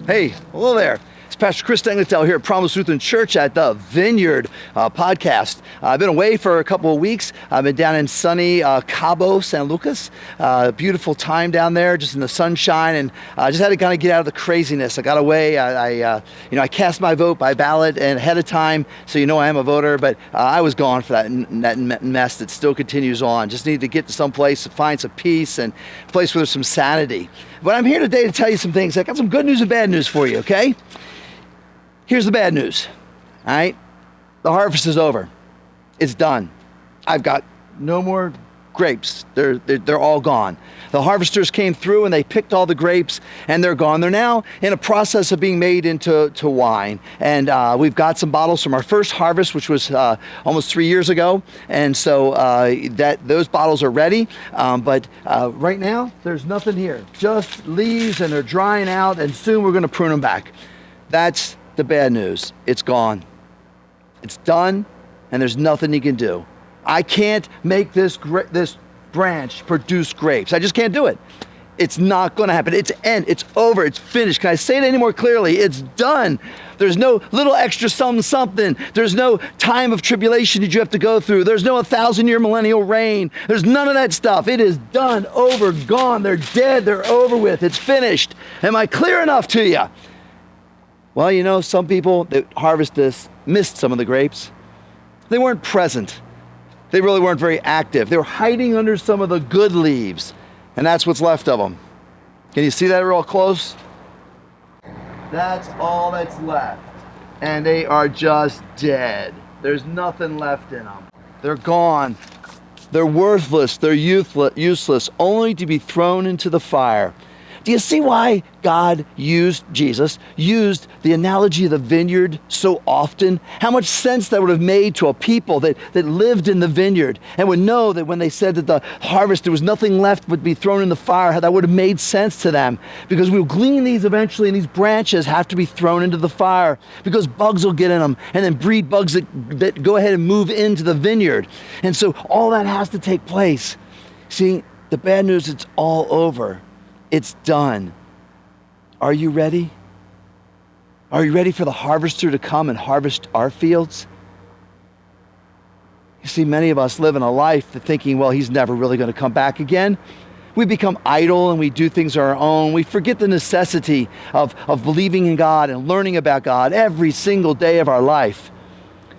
Hey, hello there. It's Pastor Chris Engletel here at Promise Lutheran Church at the Vineyard Podcast. I've been away for a couple of weeks. I've been down in sunny Cabo San Lucas. Beautiful time down there, just in the sunshine, and I just had to kind of get out of the craziness. I got away. I cast my vote by ballot and ahead of time, so I am a voter. But I was gone for that mess that still continues on. Just need to get to some place to find some peace and a place where there's some sanity. But I'm here today to tell you some things. I got some good news and bad news for you. Okay. Here's the bad news, all right? The harvest is over. It's done. I've got no more grapes. They're all gone. The harvesters came through and they picked all the grapes and they're gone. They're now in a process of being made into wine. And we've got some bottles from our first harvest, which was almost 3 years ago. And so those bottles are ready. But right now, there's nothing here. Just leaves, and they're drying out, and soon we're going to prune them back. That's the bad news. It's gone. It's done, and there's nothing you can do. I can't make this branch produce grapes. I just can't do it. It's not going to happen. It's It's over. It's finished. Can I say it any more clearly? It's done. There's no little extra something. There's no time of tribulation that you have to go through. There's no 1,000-year millennial reign. There's none of that stuff. It is done, over, gone. They're dead. They're over with. It's finished. Am I clear enough to you? Well, some people that harvest this missed some of the grapes. They weren't present. They really weren't very active. They were hiding under some of the good leaves, and that's what's left of them. Can you see that real close? That's all that's left. And they are just dead. There's nothing left in them. They're gone. They're worthless. They're useless, only to be thrown into the fire. Do you see why Jesus used the analogy of the vineyard so often? How much sense that would have made to a people that lived in the vineyard and would know that when they said that the harvest, there was nothing left but be thrown in the fire, how that would have made sense to them. Because we'll glean these eventually, and these branches have to be thrown into the fire because bugs will get in them and then breed bugs that go ahead and move into the vineyard. And so all that has to take place. See, the bad news, it's all over. It's done. Are you ready? Are you ready for the harvester to come and harvest our fields? You see, many of us live in a life that thinking, well, he's never really going to come back again. We become idle and we do things on our own. We forget the necessity of believing in God and learning about God every single day of our life.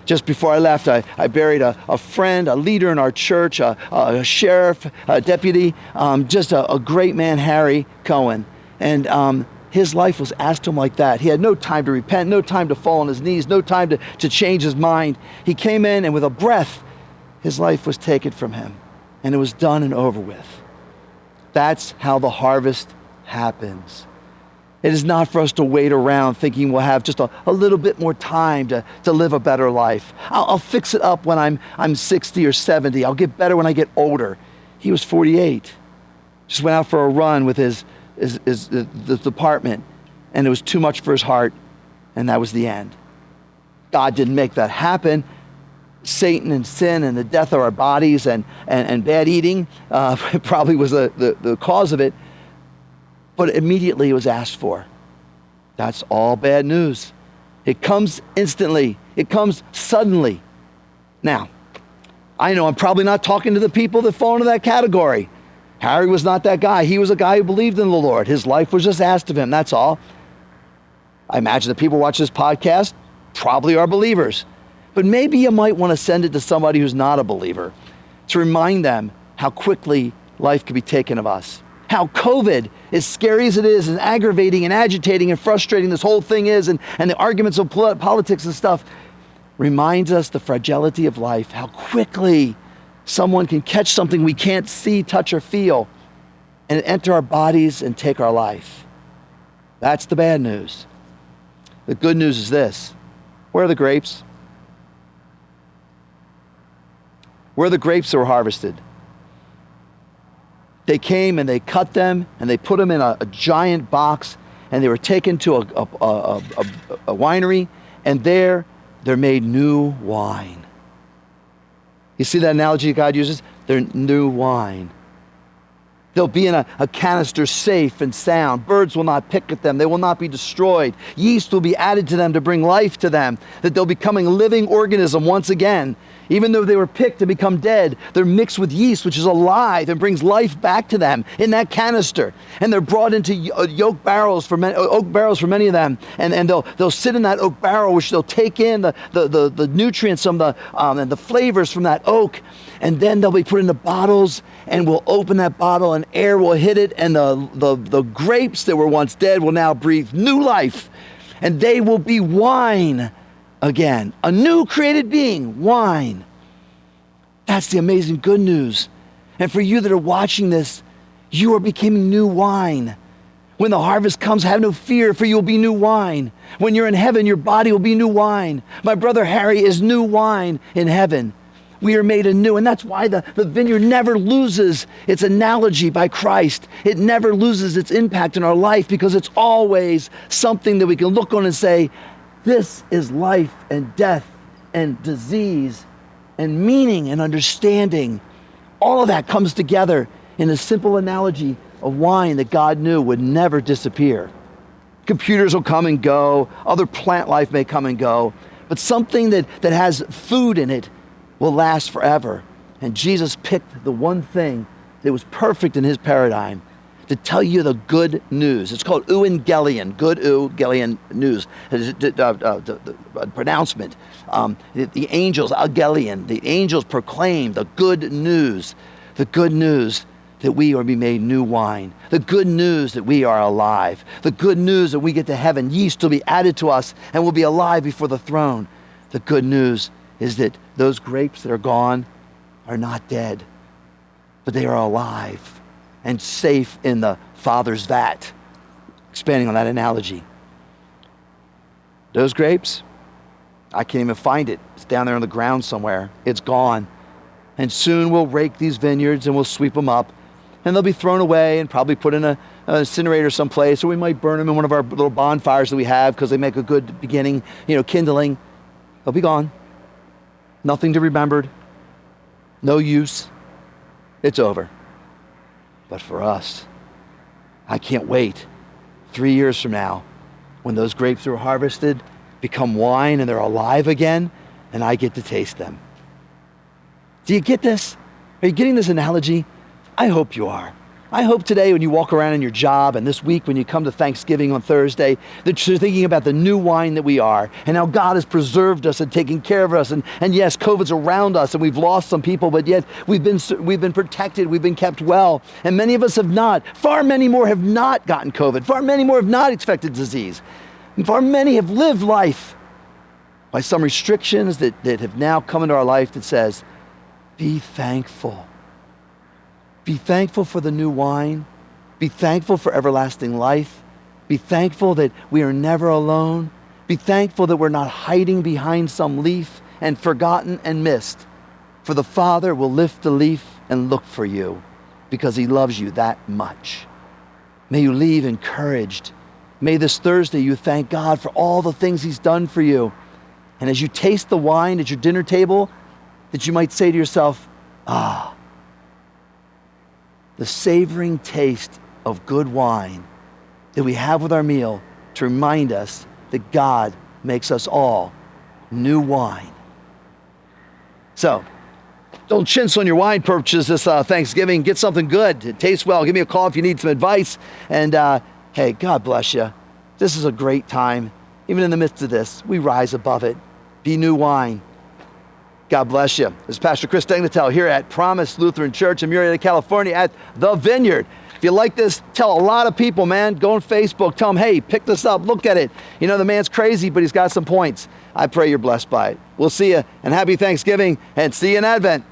Just before I left, I buried a friend, a leader in our church, a sheriff, a deputy, just a great man, Harry Cohen. And his life was asked him like that. He had no time to repent, no time to fall on his knees, no time to change his mind. He came in, and with a breath, his life was taken from him. And it was done and over with. That's how the harvest happens. It is not for us to wait around thinking we'll have just a little bit more time to live a better life. I'll fix it up when I'm 60 or 70. I'll get better when I get older. He was 48. Just went out for a run with the department, and it was too much for his heart, and that was the end. God didn't make that happen. Satan and sin and the death of our bodies and bad eating probably was the cause of it. But immediately it was asked for. That's all bad news. It comes instantly. It comes suddenly. Now, I know I'm probably not talking to the people that fall into that category. Harry was not that guy. He was a guy who believed in the Lord. His life was just asked of him, that's all. I imagine the people who watch this podcast probably are believers. But maybe you might want to send it to somebody who's not a believer to remind them how quickly life can be taken of us. How COVID, as scary as it is, and aggravating and agitating and frustrating this whole thing is, and the arguments of politics and stuff, reminds us the fragility of life, how quickly someone can catch something we can't see, touch, or feel, and enter our bodies and take our life. That's the bad news. The good news is this. Where are the grapes? Where are the grapes that were harvested? They came and they cut them and they put them in a giant box, and they were taken to a winery, and there they're made new wine. You see that analogy God uses? They're new wine. They'll be in a canister safe and sound. Birds will not pick at them. They will not be destroyed. Yeast will be added to them to bring life to them, that they'll becoming a living organism once again. Even though they were picked to become dead, they're mixed with yeast, which is alive and brings life back to them in that canister. And they're brought into oak barrels for many of them. And they'll sit in that oak barrel, which they'll take in the nutrients from and the flavors from that oak. And then they'll be put into bottles, and we'll open that bottle and air will hit it. And the grapes that were once dead will now breathe new life. And they will be wine again, a new created being, wine. That's the amazing good news. And for you that are watching this, you are becoming new wine. When the harvest comes, have no fear, for you will be new wine. When you're in heaven, your body will be new wine. My brother Harry is new wine in heaven. We are made anew, and that's why the vineyard never loses its analogy by Christ. It never loses its impact in our life, because it's always something that we can look on and say, this is life and death and disease and meaning and understanding. All of that comes together in a simple analogy of wine that God knew would never disappear. Computers will come and go. Other plant life may come and go. But something that has food in it will last forever. And Jesus picked the one thing that was perfect in his paradigm to tell you the good news. It's called euangelion, good euangelion news, the pronouncement. The angels, agelion, the angels proclaim the good news that we are being made new wine, the good news that we are alive, the good news that we get to heaven, yeast will be added to us and we'll be alive before the throne. The good news is that those grapes that are gone are not dead, but they are alive and safe in the Father's vat. Expanding on that analogy. Those grapes, I can't even find it. It's down there on the ground somewhere. It's gone. And soon we'll rake these vineyards and we'll sweep them up. And they'll be thrown away and probably put in an incinerator someplace, or we might burn them in one of our little bonfires that we have because they make a good beginning, kindling. They'll be gone. Nothing to be remembered. No use. It's over. But for us, I can't wait 3 years from now when those grapes are harvested, become wine, and they're alive again, and I get to taste them. Do you get this? Are you getting this analogy? I hope you are. I hope today when you walk around in your job and this week when you come to Thanksgiving on Thursday, that you're thinking about the new wine that we are and how God has preserved us and taken care of us. And yes, COVID's around us and we've lost some people, but yet we've been protected, we've been kept well. And many of us have not. Far many more have not gotten COVID. Far many more have not infected disease. And far many have lived life by some restrictions that have now come into our life that says, be thankful. Be thankful for the new wine. Be thankful for everlasting life. Be thankful that we are never alone. Be thankful that we're not hiding behind some leaf and forgotten and missed. For the Father will lift the leaf and look for you because he loves you that much. May you leave encouraged. May this Thursday you thank God for all the things he's done for you. And as you taste the wine at your dinner table, that you might say to yourself, the savoring taste of good wine that we have with our meal to remind us that God makes us all new wine. So, don't chintz on your wine purchase this Thanksgiving. Get something good. It tastes well. Give me a call if you need some advice. And hey, God bless you. This is a great time. Even in the midst of this, we rise above it. Be new wine. God bless you. This is Pastor Chris Degnatel here at Promise Lutheran Church in Murrieta, California at The Vineyard. If you like this, tell a lot of people, man. Go on Facebook. Tell them, hey, pick this up. Look at it. The man's crazy, but he's got some points. I pray you're blessed by it. We'll see you, and happy Thanksgiving, and see you in Advent.